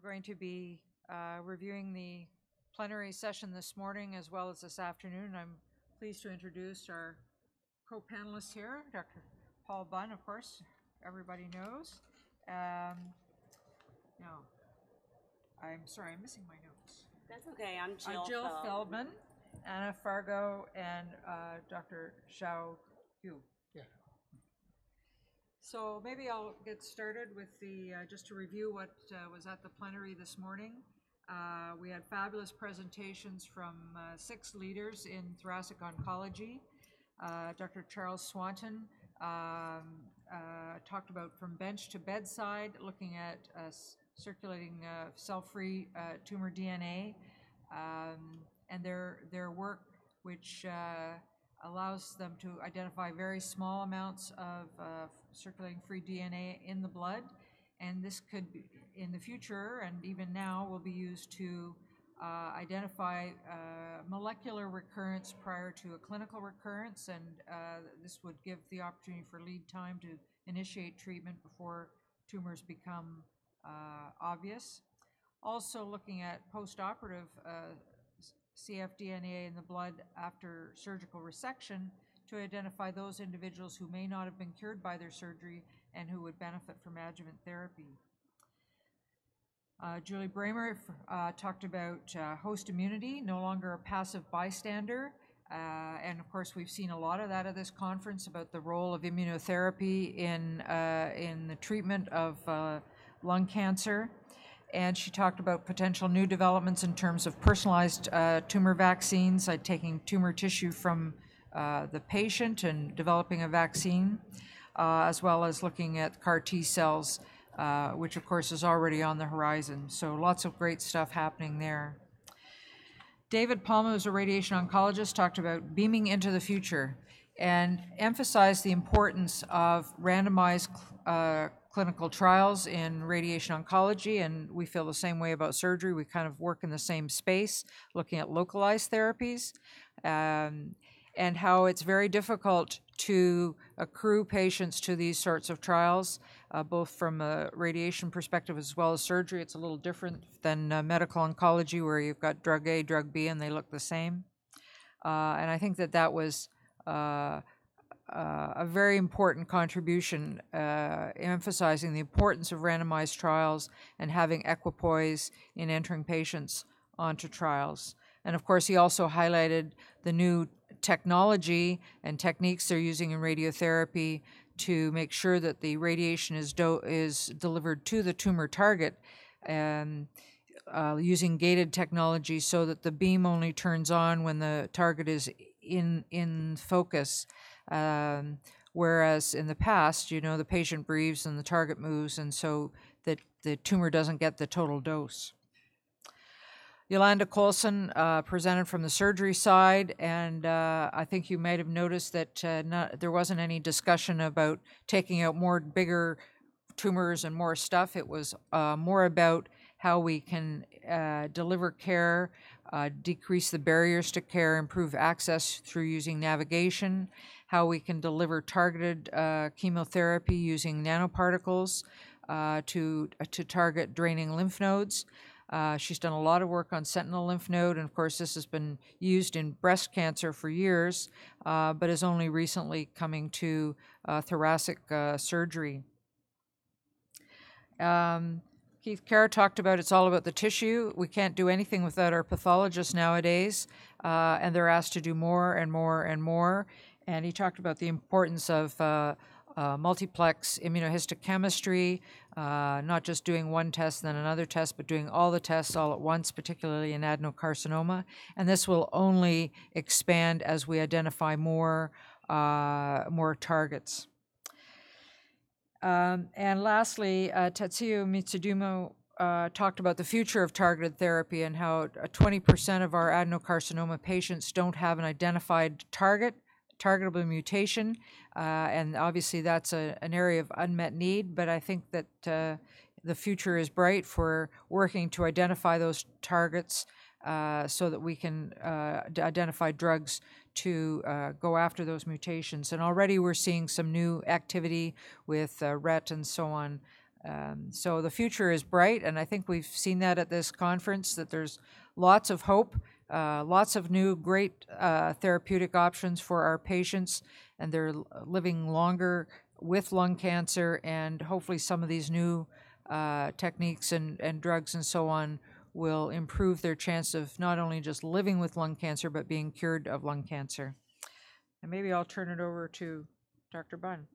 We're going to be reviewing the plenary session this morning as well as this afternoon. I'm pleased to introduce our co-panelists here, Dr. Paul Bunn, of course, everybody knows. Now, I'm sorry, I'm missing my notes. That's okay, I'm Jill Feldman, Anna Fargo, and Dr. Xiao Yu. Yeah. So maybe I'll get started with the, just to review what was at the plenary this morning. We had fabulous presentations from 6 leaders in thoracic oncology. Dr. Charles Swanton talked about from bench to bedside, looking at circulating cell-free tumor DNA, and their work, which allows them to identify very small amounts of circulating free DNA in the blood, and this could be, in the future and even now, will be used to identify molecular recurrence prior to a clinical recurrence, and this would give the opportunity for lead time to initiate treatment before tumors become obvious. Also looking at post-operative cfDNA in the blood after surgical resection to identify those individuals who may not have been cured by their surgery and who would benefit from adjuvant therapy. Julie Bramer talked about host immunity, no longer a passive bystander. And of course, we've seen a lot of that at this conference about the role of immunotherapy in the treatment of lung cancer. And she talked about potential new developments in terms of personalized tumor vaccines, like taking tumor tissue from the patient and developing a vaccine, as well as looking at CAR T cells, which of course is already on the horizon. So lots of great stuff happening there. David Palma, who's a radiation oncologist, talked about beaming into the future and emphasized the importance of randomized clinical trials in radiation oncology, and we feel the same way about surgery. We kind of work in the same space, looking at localized therapies, and how it's very difficult to accrue patients to these sorts of trials, both from a radiation perspective as well as surgery. It's a little different than medical oncology, where you've got drug A, drug B, and they look the same. And I think that was a very important contribution, emphasizing the importance of randomized trials and having equipoise in entering patients onto trials. And of course, he also highlighted the new technology and techniques they're using in radiotherapy to make sure that the radiation is delivered to the tumor target, and using gated technology so that the beam only turns on when the target is in focus. Whereas in the past, the patient breathes and the target moves, and so that the tumor doesn't get the total dose. Yolanda Colson presented from the surgery side, and I think you might have noticed that there wasn't any discussion about taking out more bigger tumors and more stuff. It was more about how we can deliver care, decrease the barriers to care, improve access through using navigation, how we can deliver targeted chemotherapy using nanoparticles to target draining lymph nodes. She's done a lot of work on sentinel lymph node, and of course this has been used in breast cancer for years, but is only recently coming to thoracic surgery. Keith Kerr talked about it's all about the tissue. We can't do anything without our pathologists nowadays, and they're asked to do more and more and more. And he talked about the importance of multiplex immunohistochemistry, not just doing one test then another test, but doing all the tests all at once, particularly in adenocarcinoma. And this will only expand as we identify more targets. And lastly, Tetsuya Mitsudumo talked about the future of targeted therapy and how 20% of our adenocarcinoma patients don't have an identified targetable mutation, and obviously that's an area of unmet need, but I think that the future is bright for working to identify those targets so that we can identify drugs to go after those mutations. And already we're seeing some new activity with RET and so on So the future is bright, and I think we've seen that at this conference, that there's lots of hope, lots of new great therapeutic options for our patients, and they're living longer with lung cancer, and hopefully some of these new techniques and drugs and so on will improve their chance of not only just living with lung cancer, but being cured of lung cancer. And maybe I'll turn it over to Dr. Bunn.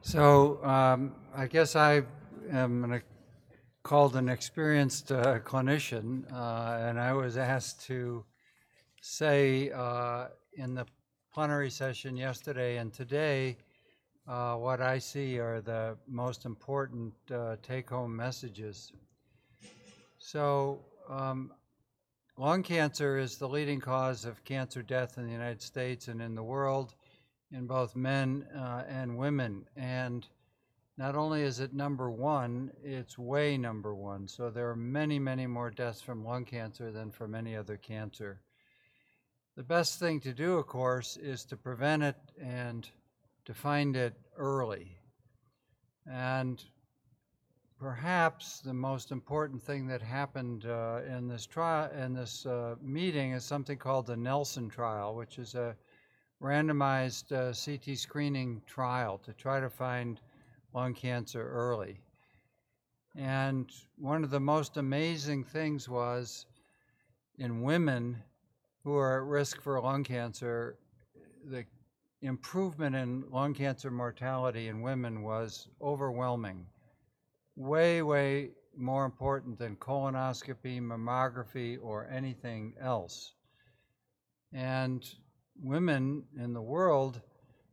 So I guess I am called an experienced clinician, and I was asked to say in the plenary session yesterday and today what I see are the most important take-home messages. So lung cancer is the leading cause of cancer death in the United States and in the world, in both men and women. And not only is it number one, it's way number one. So there are many, many more deaths from lung cancer than from any other cancer. The best thing to do, of course, is to prevent it and to find it early. And perhaps the most important thing that happened in this trial, in this meeting, is something called the Nelson trial, which is a randomized CT screening trial to try to find lung cancer early. And one of the most amazing things was in women who are at risk for lung cancer, the improvement in lung cancer mortality in women was overwhelming. Way, way more important than colonoscopy, mammography, or anything else. And women in the world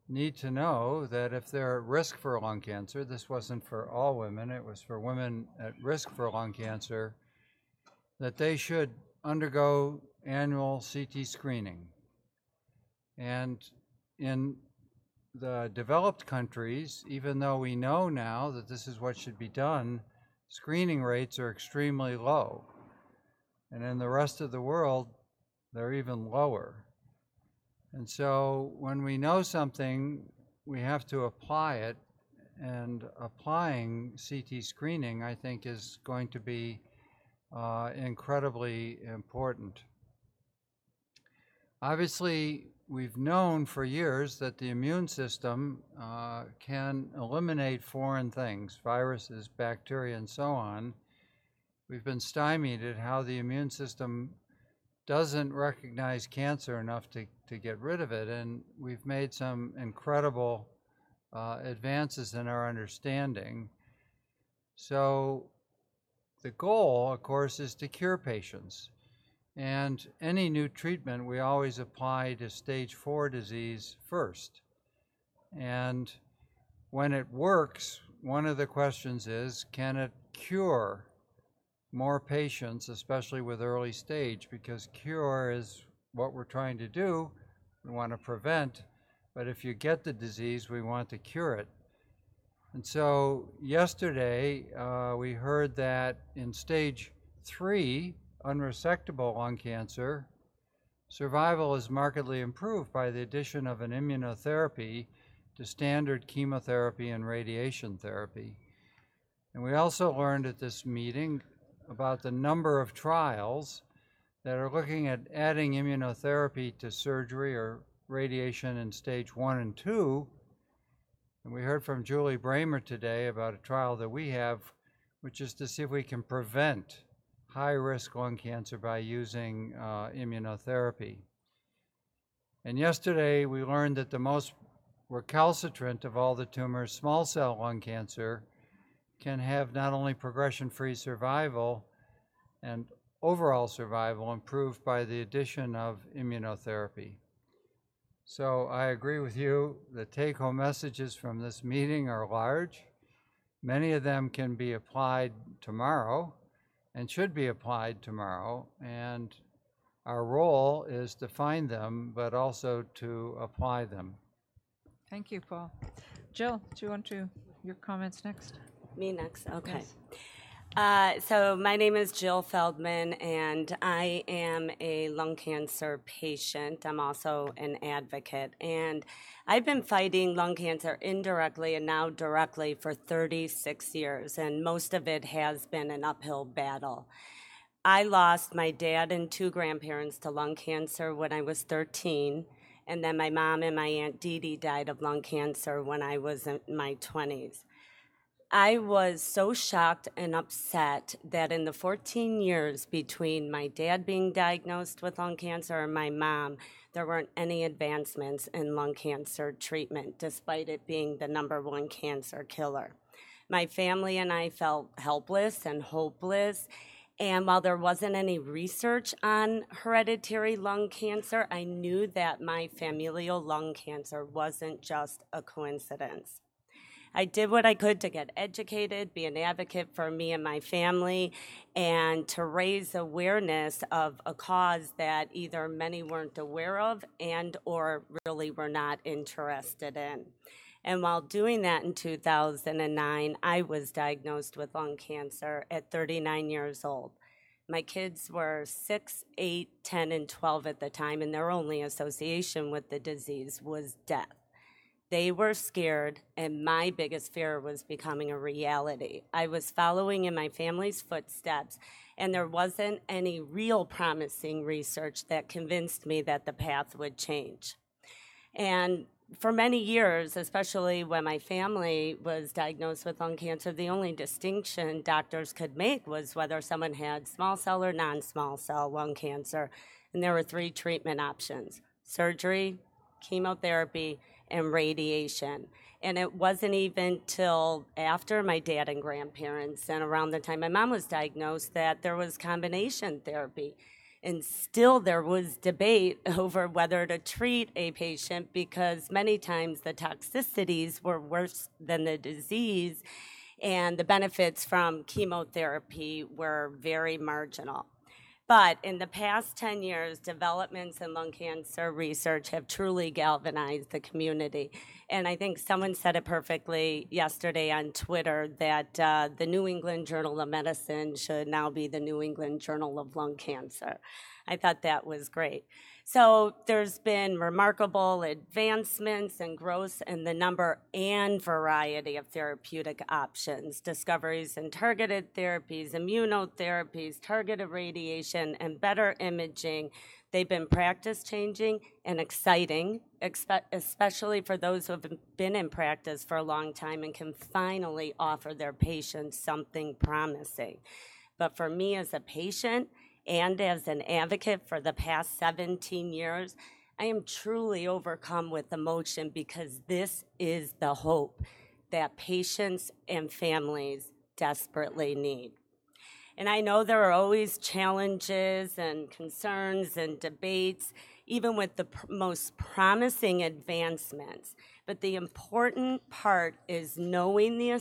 need to know that if they're at risk for lung cancer, this wasn't for all women, it was for women at risk for lung cancer, that they should undergo annual CT screening. And in the developed countries, even though we know now that this is what should be done, screening rates are extremely low. And in the rest of the world, they're even lower. And so when we know something, we have to apply it, and applying CT screening, I think, is going to be incredibly important. Obviously, we've known for years that the immune system can eliminate foreign things, viruses, bacteria, and so on. We've been stymied at how the immune system doesn't recognize cancer enough to get rid of it, and we've made some incredible advances in our understanding. So the goal, of course, is to cure patients. And any new treatment we always apply to stage 4 disease first. And when it works, one of the questions is, can it cure more patients, especially with early stage? Because cure is what we're trying to do. We want to prevent, but if you get the disease, we want to cure it. And so yesterday, we heard that in stage 3, unresectable lung cancer, survival is markedly improved by the addition of an immunotherapy to standard chemotherapy and radiation therapy. And we also learned at this meeting about the number of trials that are looking at adding immunotherapy to surgery or radiation in stage 1 and 2. And we heard from Julie Bramer today about a trial that we have, which is to see if we can prevent high-risk lung cancer by using immunotherapy. And yesterday we learned that the most recalcitrant of all the tumors, small cell lung cancer, can have not only progression-free survival and overall survival improved by the addition of immunotherapy. So I agree with you. The take-home messages from this meeting are large. Many of them can be applied tomorrow and should be applied tomorrow. And our role is to find them, but also to apply them. Thank you, Paul. Jill, do you want to, your comments next? Me next, okay. So my name is Jill Feldman, and I am a lung cancer patient. I'm also an advocate, and I've been fighting lung cancer indirectly and now directly for 36 years, and most of it has been an uphill battle. I lost my dad and two grandparents to lung cancer when I was 13, and then my mom and my Aunt Dee Dee died of lung cancer when I was in my 20s. I was so shocked and upset that in the 14 years between my dad being diagnosed with lung cancer and my mom, there weren't any advancements in lung cancer treatment, despite it being the #1 cancer killer. My family and I felt helpless and hopeless. And while there wasn't any research on hereditary lung cancer, I knew that my familial lung cancer wasn't just a coincidence. I did what I could to get educated, be an advocate for me and my family, and to raise awareness of a cause that either many weren't aware of and or really were not interested in. And while doing that in 2009, I was diagnosed with lung cancer at 39 years old. My kids were 6, 8, 10, and 12 at the time, and their only association with the disease was death. They were scared, and my biggest fear was becoming a reality. I was following in my family's footsteps, and there wasn't any real promising research that convinced me that the path would change. And for many years, especially when my family was diagnosed with lung cancer, the only distinction doctors could make was whether someone had small cell or non-small cell lung cancer. And there were 3 treatment options: surgery, chemotherapy, and radiation. And it wasn't even till after my dad and grandparents and around the time my mom was diagnosed that there was combination therapy. And still there was debate over whether to treat a patient because many times the toxicities were worse than the disease and the benefits from chemotherapy were very marginal. But in the past 10 years, developments in lung cancer research have truly galvanized the community. And I think someone said it perfectly yesterday on Twitter that the New England Journal of Medicine should now be the New England Journal of Lung Cancer. I thought that was great. So there's been remarkable advancements and growth in the number and variety of therapeutic options, discoveries in targeted therapies, immunotherapies, targeted radiation, and better imaging. They've been practice-changing and exciting, especially for those who have been in practice for a long time and can finally offer their patients something promising. But for me as a patient, and as an advocate for the past 17 years, I am truly overcome with emotion because this is the hope that patients and families desperately need. And I know there are always challenges and concerns and debates, even with the most promising advancements. But the important part is knowing the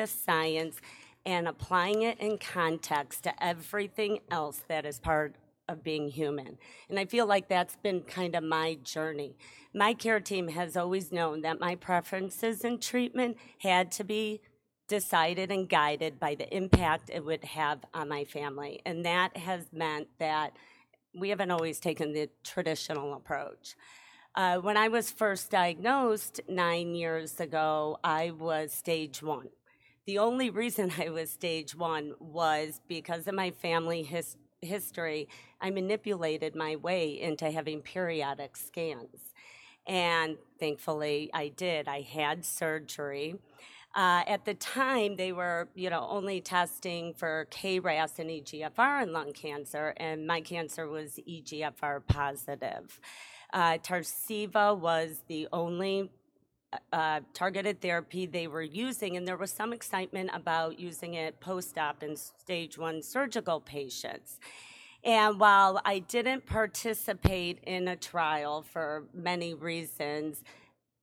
science and applying it in context to everything else that is part of being human. And I feel like that's been kind of my journey. My care team has always known that my preferences in treatment had to be decided and guided by the impact it would have on my family. And that has meant that we haven't always taken the traditional approach. When I was first diagnosed 9 years ago, I was stage 1. The only reason I was stage 1 was because of my family history. I manipulated my way into having periodic scans. And thankfully, I did. I had surgery. At the time, they were, only testing for KRAS and EGFR in lung cancer, and my cancer was EGFR positive. Tarceva was the only targeted therapy they were using, and there was some excitement about using it post-op in stage 1 surgical patients. And while I didn't participate in a trial for many reasons,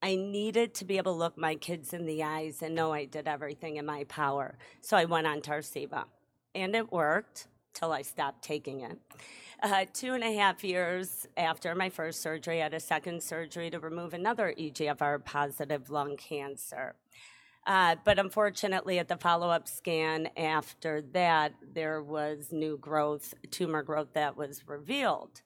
I needed to be able to look my kids in the eyes and know I did everything in my power. So I went on Tarceva, and it worked till I stopped taking it. 2.5 years after my first surgery, I had a second surgery to remove another EGFR positive lung cancer. But unfortunately, at the follow-up scan after that, there was new growth, tumor growth that was revealed.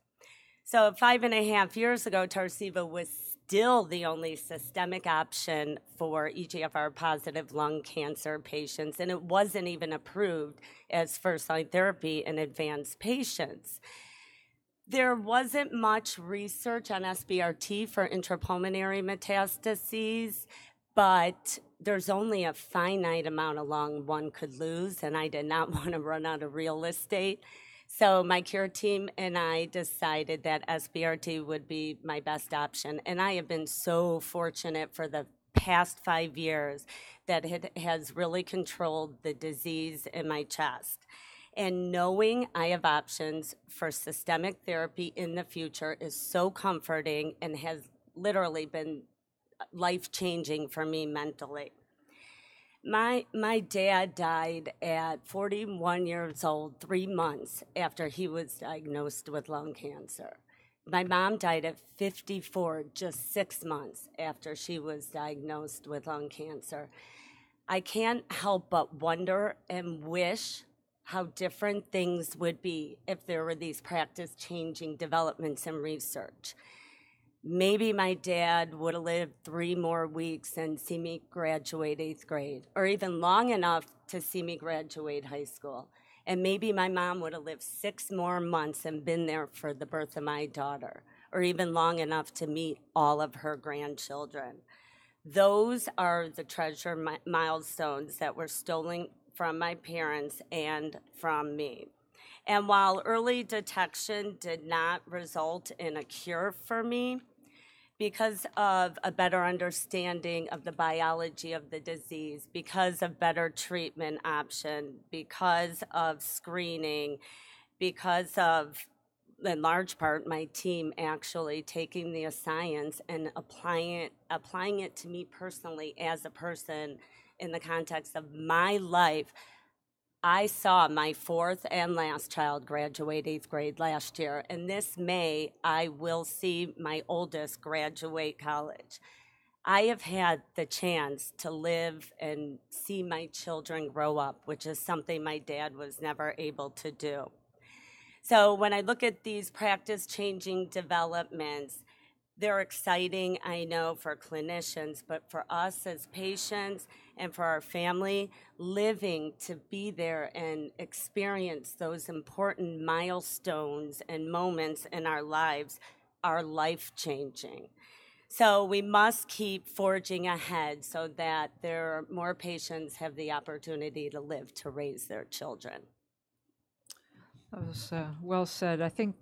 So 5.5 years ago, Tarceva was still the only systemic option for EGFR-positive lung cancer patients, and it wasn't even approved as first-line therapy in advanced patients. There wasn't much research on SBRT for intrapulmonary metastases, but there's only a finite amount of lung one could lose, and I did not want to run out of real estate. So my cure team and I decided that SBRT would be my best option. And I have been so fortunate for the past 5 years that it has really controlled the disease in my chest. And knowing I have options for systemic therapy in the future is so comforting and has literally been life-changing for me mentally. My dad died at 41 years old, 3 months after he was diagnosed with lung cancer. My mom died at 54, just 6 months after she was diagnosed with lung cancer. I can't help but wonder and wish how different things would be if there were these practice-changing developments in research. Maybe my dad would have lived 3 more weeks and see me graduate 8th grade, or even long enough to see me graduate high school. And maybe my mom would have lived 6 more months and been there for the birth of my daughter, or even long enough to meet all of her grandchildren. Those are the treasure milestones that were stolen from my parents and from me. And while early detection did not result in a cure for me, because of a better understanding of the biology of the disease, because of better treatment option, because of screening, because of, in large part, my team actually taking the science and applying it to me personally as a person in the context of my life, I saw my 4th and last child graduate 8th grade last year, and this May I will see my oldest graduate college. I have had the chance to live and see my children grow up, which is something my dad was never able to do. So when I look at these practice-changing developments, they're exciting, I know, for clinicians, but for us as patients and for our family, living to be there and experience those important milestones and moments in our lives are life-changing. So we must keep forging ahead so that more patients have the opportunity to live to raise their children. That was well said. I think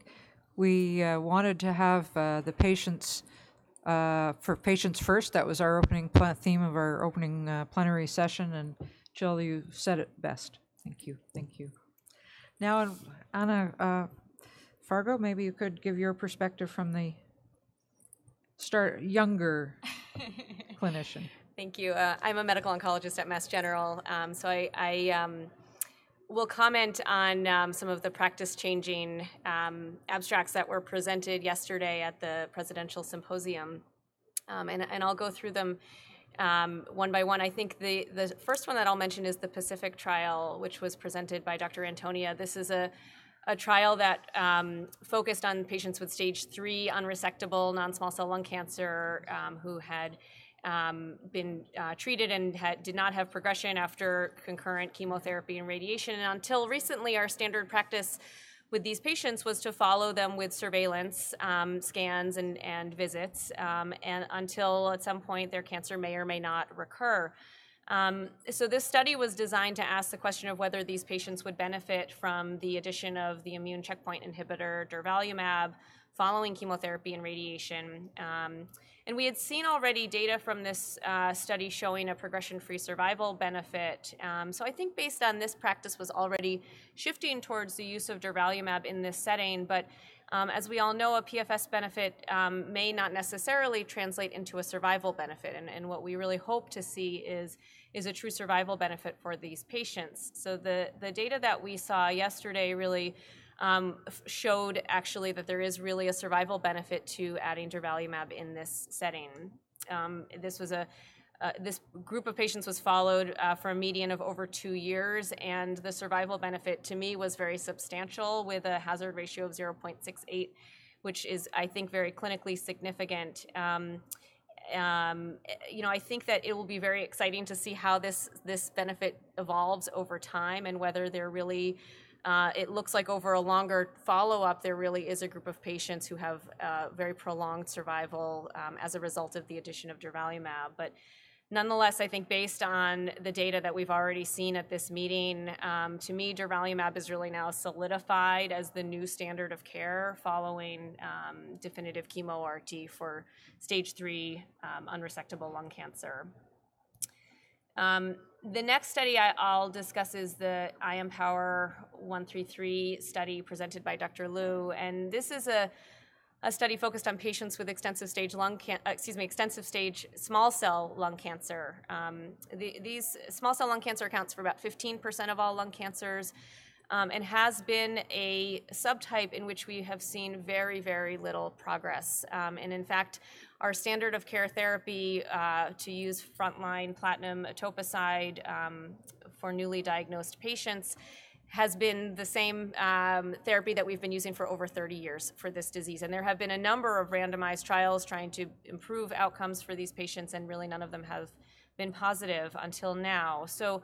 we wanted to have the patients, for patients first. That was our opening theme of our opening plenary session. And Jill, you said it best. Thank you. Thank you. Now, Anna Fargo, maybe you could give your perspective from the younger clinician. Thank you. I'm a medical oncologist at Mass General, so I will comment on some of the practice-changing abstracts that were presented yesterday at the Presidential Symposium, and I'll go through them one by one. I think the first one that I'll mention is the Pacific trial, which was presented by Dr. Antonia. This is a trial that focused on patients with stage 3 unresectable non-small cell lung cancer who had been treated and did not have progression after concurrent chemotherapy and radiation. And until recently, our standard practice with these patients was to follow them with surveillance, scans and visits, and until at some point their cancer may or may not recur. So this study was designed to ask the question of whether these patients would benefit from the addition of the immune checkpoint inhibitor durvalumab following chemotherapy and radiation. And we had seen already data from this study showing a progression-free survival benefit. So I think based on this practice was already shifting towards the use of durvalumab in this setting, but as we all know, a PFS benefit may not necessarily translate into a survival benefit, and what we really hope to see is a true survival benefit for these patients. So the data that we saw yesterday really showed actually that there is really a survival benefit to adding durvalumab in this setting. This was a this group of patients was followed for a median of over 2 years, and the survival benefit to me was very substantial with a hazard ratio of 0.68, which is, I think, very clinically significant. I think that it will be very exciting to see how this benefit evolves over time, and whether there really, it looks like over a longer follow-up, there really is a group of patients who have very prolonged survival as a result of the addition of durvalumab. But nonetheless, I think based on the data that we've already seen at this meeting, to me, durvalumab is really now solidified as the new standard of care following definitive chemo-RT for stage 3 unresectable lung cancer. The next study I'll discuss is the IMpower 133 study presented by Dr. Liu, and this is a study focused on patients with extensive stage small cell lung cancer. These small cell lung cancer accounts for about 15% of all lung cancers, and has been a subtype in which we have seen very, very little progress. And in fact, our standard of care therapy to use frontline platinum etoposide for newly diagnosed patients has been the same therapy that we've been using for over 30 years for this disease. And there have been a number of randomized trials trying to improve outcomes for these patients, and really none of them have been positive until now. So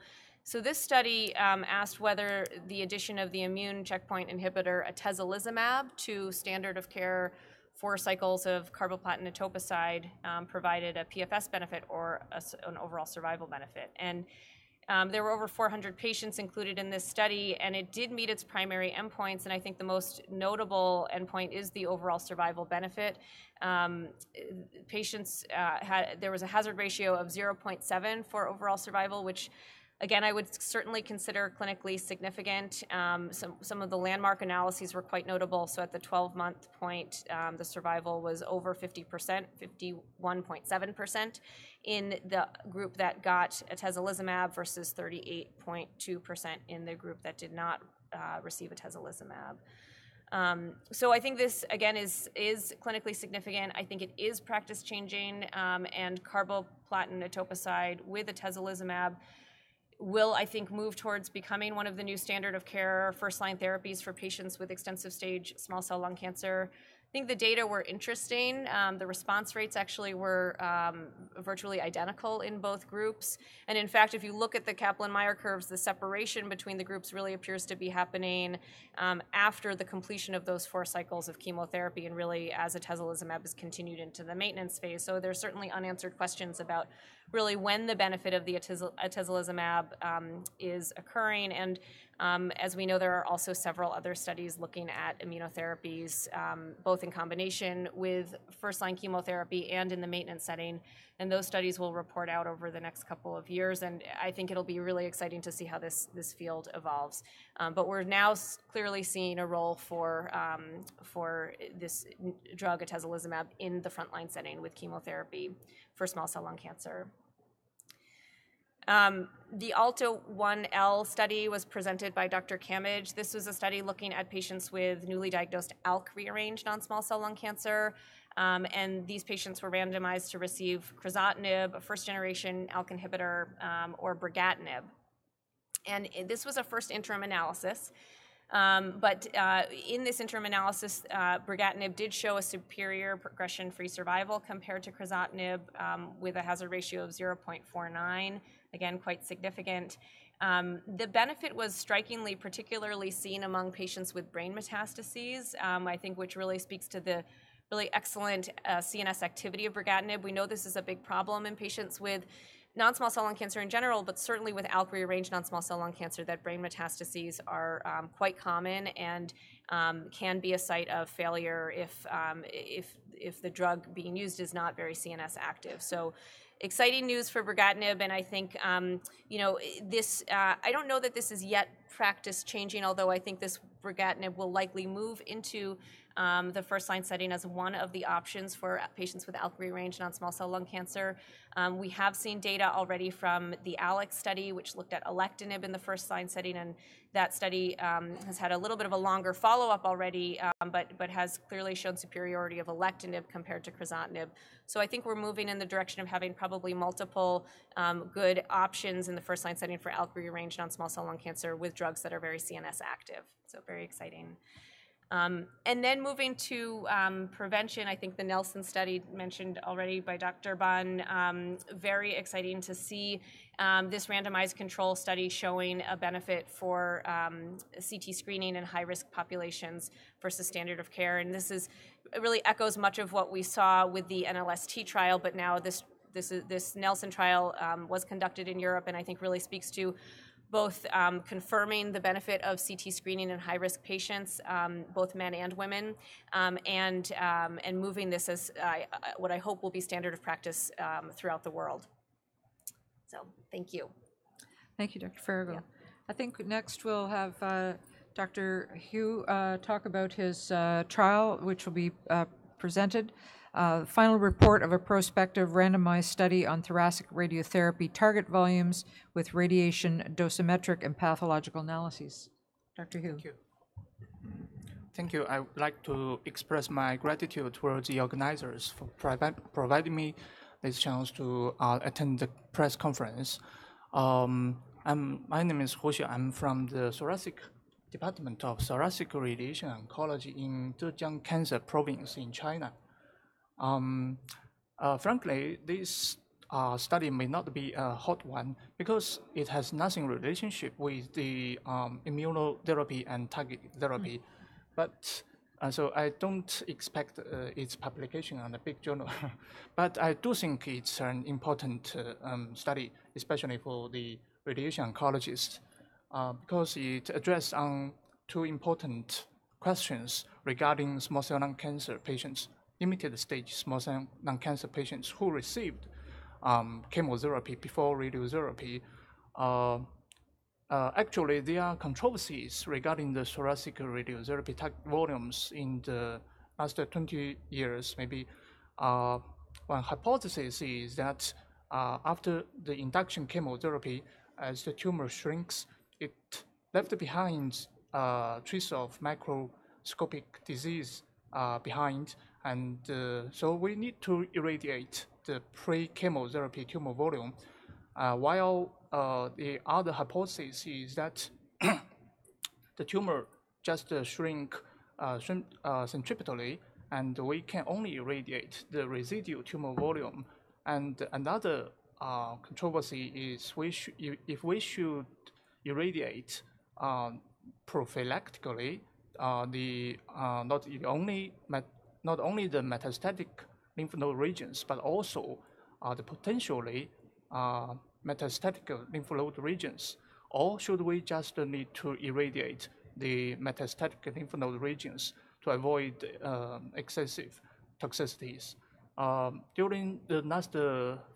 this study asked whether the addition of the immune checkpoint inhibitor atezolizumab to standard of care 4 cycles of carboplatin etoposide provided a PFS benefit or an overall survival benefit. And there were over 400 patients included in this study, and it did meet its primary endpoints, and I think the most notable endpoint is the overall survival benefit. There was a hazard ratio of 0.7 for overall survival, which again, I would certainly consider clinically significant. Some of the landmark analyses were quite notable. So at the 12-month point, the survival was over 50%, 51.7% in the group that got atezolizumab versus 38.2% in the group that did not receive atezolizumab. So I think this, again, is clinically significant. I think it is practice-changing, and carboplatin etoposide with atezolizumab will, I think, move towards becoming one of the new standard of care first-line therapies for patients with extensive stage small cell lung cancer. I think the data were interesting. The response rates actually were virtually identical in both groups. And in fact, if you look at the Kaplan-Meier curves, the separation between the groups really appears to be happening after the completion of those 4 cycles of chemotherapy, and really as atezolizumab is continued into the maintenance phase. So there's certainly unanswered questions about really when the benefit of the atezolizumab is occurring. And as we know, there are also several other studies looking at immunotherapies, both in combination with first-line chemotherapy and in the maintenance setting. And those studies will report out over the next couple of years. And I think it'll be really exciting to see how this field evolves. But we're now clearly seeing a role for this drug, atezolizumab, in the frontline setting with chemotherapy for small cell lung cancer. The ALTA-1L study was presented by Dr. Kamage. This was a study looking at patients with newly diagnosed ALK-rearranged non-small cell lung cancer, and these patients were randomized to receive crizotinib, a first-generation ALK inhibitor, or brigatinib. And this was a first interim analysis. But in this interim analysis, brigatinib did show a superior progression-free survival compared to crizotinib with a hazard ratio of 0.49, again, quite significant. The benefit was strikingly particularly seen among patients with brain metastases, I think, which really speaks to the really excellent CNS activity of brigatinib. We know this is a big problem in patients with non-small cell lung cancer in general, but certainly with ALK-rearranged non-small cell lung cancer, that brain metastases are quite common and can be a site of failure if the drug being used is not very CNS active. So exciting news for brigatinib, and I think, this, I don't know that this is yet practice changing, although I think this brigatinib will likely move into the first-line setting as one of the options for patients with ALK-rearranged non-small cell lung cancer. We have seen data already from the ALEC study, which looked at alectinib in the first-line setting, and that study has had a little bit of a longer follow-up already, but has clearly shown superiority of alectinib compared to crizotinib. So I think we're moving in the direction of having probably multiple good options in the first-line setting for ALK-rearranged non-small cell lung cancer with drugs that are very CNS active. So very exciting. And then moving to prevention, I think the Nelson study mentioned already by Dr. Bunn, very exciting to see this randomized control study showing a benefit for CT screening in high-risk populations versus standard of care. And it really echoes much of what we saw with the NLST trial, but now this Nelson trial was conducted in Europe, and I think really speaks to both confirming the benefit of CT screening in high-risk patients, both men and women, and moving this as what I hope will be standard of practice throughout the world. So, thank you. Thank you, Dr. Farrago. Yeah. I think next we'll have Dr. Hugh talk about his trial, which will be presented. Final report of a prospective randomized study on thoracic radiotherapy target volumes with radiation dosimetric and pathological analyses. Dr. Hugh. Thank you. Thank you. I would like to express my gratitude towards the organizers for providing me this chance to attend the press conference. My name is Hu Xiu. I'm from the thoracic department of thoracic radiation oncology in Zhejiang Cancer Province in China. Frankly, this study may not be a hot one because it has nothing relationship with the immunotherapy and targeted therapy. But so I don't expect its publication on a big journal. But I do think it's an important study, especially for the radiation oncologists, because it addresses on two important questions regarding small cell lung cancer patients, limited stage small cell lung cancer patients who received chemotherapy before radiotherapy. Actually, there are controversies regarding the thoracic radiotherapy volumes in the last 20 years, maybe. One hypothesis is that after the induction chemotherapy, as the tumor shrinks, it left behind trace of microscopic disease behind, and so we need to irradiate the pre-chemotherapy tumor volume, while the other hypothesis is that the tumor just shrink centripetally, and we can only irradiate the residual tumor volume. And another controversy is if we should irradiate prophylactically not only the metastatic lymph node regions, but also the potentially metastatic lymph node regions, or should we just need to irradiate the metastatic lymph node regions to avoid excessive toxicities? During the last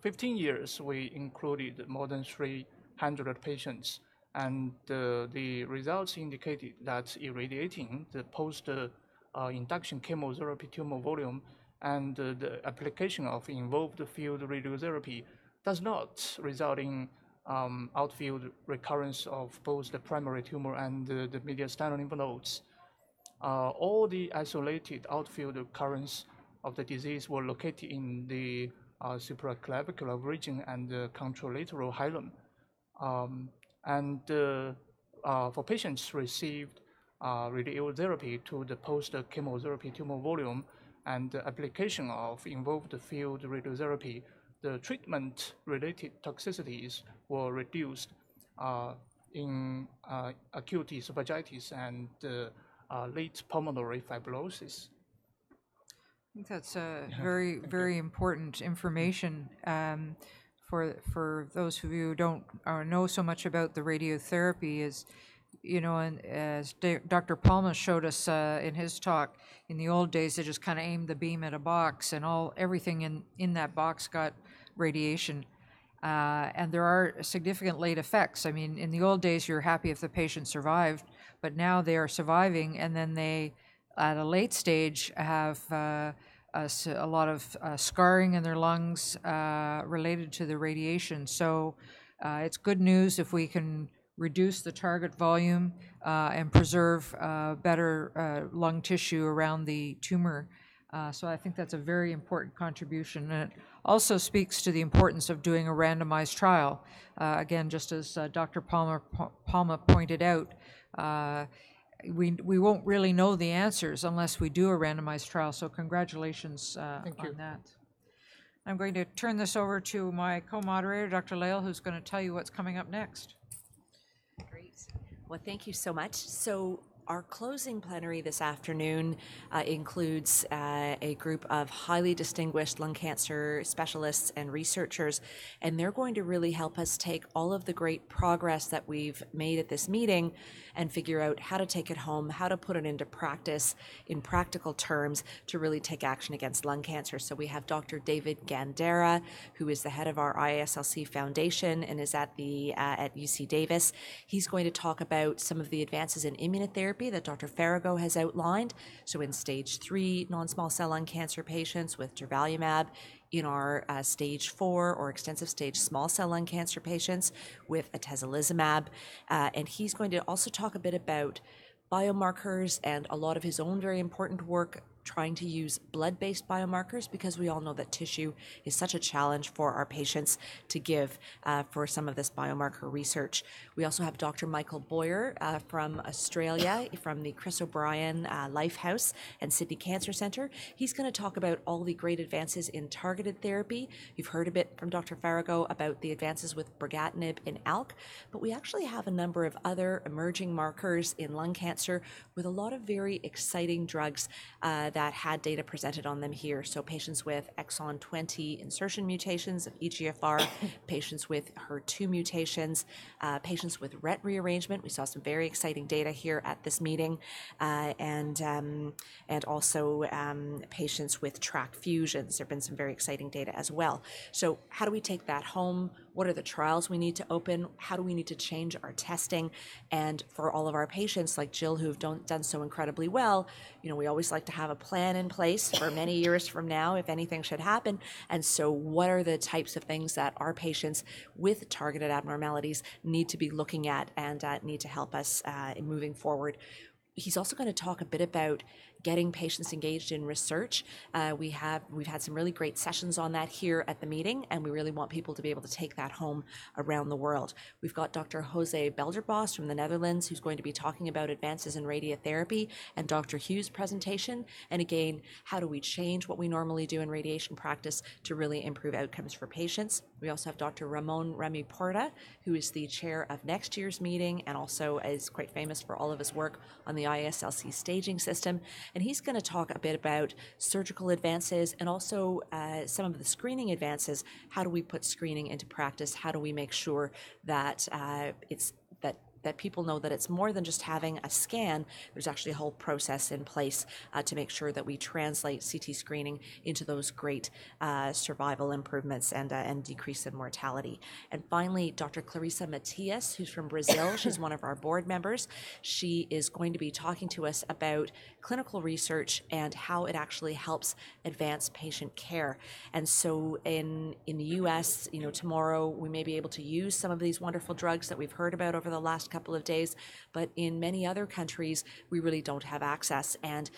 15 years, we included more than 300 patients, and the results indicated that irradiating the post-induction chemotherapy tumor volume and the application of involved field radiotherapy does not result in outfield recurrence of both the primary tumor and the mediastinal lymph nodes. All the isolated outfield recurrence of the disease were located in the supraclavicular region and the contralateral hilum. For patients received radiotherapy to the post-chemotherapy tumor volume and the application of involved field radiotherapy, the treatment-related toxicities were reduced in acute esophagitis and late pulmonary fibrosis. I think that's very, very important information for those of you who don't know so much about the radiotherapy. Is, you know, and as Dr. Palma showed us in his talk, in the old days they just kind of aimed the beam at a box, and everything in that box got radiation. And there are significant late effects. I mean, in the old days you're happy if the patient survived, but now they are surviving, and then they, at a late stage, have a lot of scarring in their lungs related to the radiation. So it's good news if we can reduce the target volume and preserve better lung tissue around the tumor. So I think that's a very important contribution. And it also speaks to the importance of doing a randomized trial. Again, just as Dr. Palma pointed out, we won't really know the answers unless we do a randomized trial. So congratulations on that. I'm going to turn this over to my co-moderator, Dr. Lail, who's going to tell you what's coming up next. Great. Well, thank you so much. So our closing plenary this afternoon includes a group of highly distinguished lung cancer specialists and researchers, and they're going to really help us take all of the great progress that we've made at this meeting and figure out how to take it home, how to put it into practice in practical terms to really take action against lung cancer. So we have Dr. David Gandera, who is the head of our IASLC Foundation and is at UC Davis. He's going to talk about some of the advances in immunotherapy that Dr. Farago has outlined. So in stage 3 non-small cell lung cancer patients with durvalumab, in our stage 4 or extensive stage small cell lung cancer patients with atezolizumab. And he's going to also talk a bit about biomarkers and a lot of his own very important work trying to use blood-based biomarkers, because we all know that tissue is such a challenge for our patients to give for some of this biomarker research. We also have Dr. Michael Boyer from Australia, from the Chris O'Brien Lifehouse and Sydney Cancer Centre. He's going to talk about all the great advances in targeted therapy. You've heard a bit from Dr. Farago about the advances with brigatinib in ALK, but we actually have a number of other emerging markers in lung cancer with a lot of very exciting drugs that had data presented on them here. So patients with exon 20 insertion mutations of EGFR, patients with HER2 mutations, patients with RET rearrangement. We saw some very exciting data here at this meeting, and also patients with TRAC fusions. There have been some very exciting data as well. So how do we take that home? What are the trials we need to open? How do we need to change our testing? And for all of our patients like Jill, who've done so incredibly well, you know, we always like to have a plan in place for many years from now if anything should happen. And so what are the types of things that our patients with targeted abnormalities need to be looking at and need to help us in moving forward? He's also going to talk a bit about getting patients engaged in research. We've had some really great sessions on that here at the meeting, and we really want people to be able to take that home around the world. We've got Dr. Jose Belderbos from the Netherlands, who's going to be talking about advances in radiotherapy, and Dr. Hughes' presentation. And again, how do we change what we normally do in radiation practice to really improve outcomes for patients? We also have Dr. Ramon Remy Porta, who is the chair of next year's meeting and also is quite famous for all of his work on the IASLC staging system. And he's going to talk a bit about surgical advances and also some of the screening advances. How do we put screening into practice? How do we make sure that that people know that it's more than just having a scan? There's actually a whole process in place to make sure that we translate CT screening into those great survival improvements and decrease in mortality. And finally, Dr. Clarissa Matias, who's from Brazil. She's one of our board members. She is going to be talking to us about clinical research and how it actually helps advance patient care. And so in the US, you know, tomorrow we may be able to use some of these wonderful drugs that we've heard about over the last couple of days, but in many other countries we really don't have access. And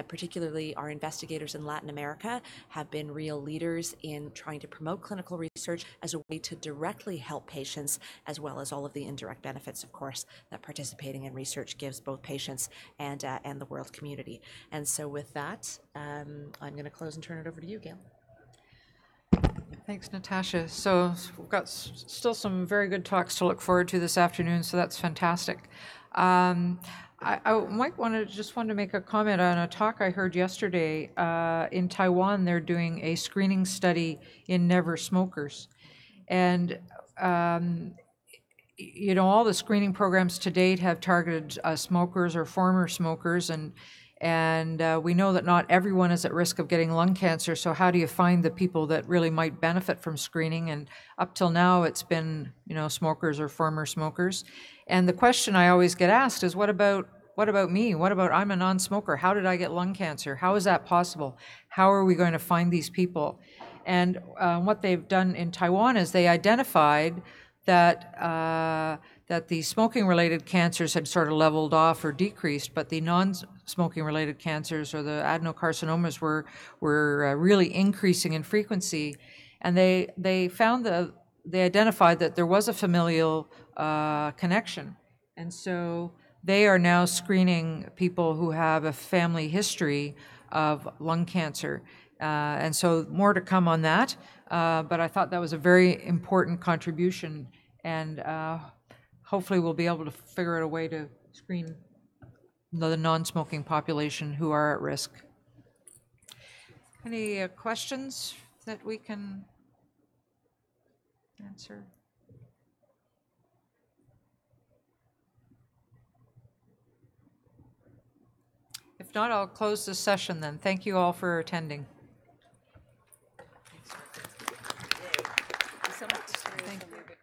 particularly our investigators in Latin America have been real leaders in trying to promote clinical research as a way to directly help patients, as well as all of the indirect benefits, of course, that participating in research gives both patients and the world community. And so with that, I'm going to close and turn it over to you, Gail. Thanks, Natasha. So we've got still some very good talks to look forward to this afternoon, so that's fantastic. I might want to make a comment on a talk I heard yesterday. In Taiwan, they're doing a screening study in never smokers. And you know, all the screening programs to date have targeted smokers or former smokers, and we know that not everyone is at risk of getting lung cancer, so how do you find the people that really might benefit from screening? And up till now, it's been, you know, smokers or former smokers. And the question I always get asked is, what about what about me? What about I'm a non-smoker? How did I get lung cancer? How is that possible? How are we going to find these people? And what they've done in Taiwan is they identified that that the smoking-related cancers had sort of leveled off or decreased, but the non-smoking-related cancers or the adenocarcinomas were really increasing in frequency. And they found they identified that there was a familial connection, and so they are now screening people who have a family history of lung cancer. And so more to come on that, but I thought that was a very important contribution, and hopefully we'll be able to figure out a way to screen the non-smoking population who are at risk. Any questions that we can answer? If not, I'll close the session then. Thank you all for attending. Thank you so much. Thank you.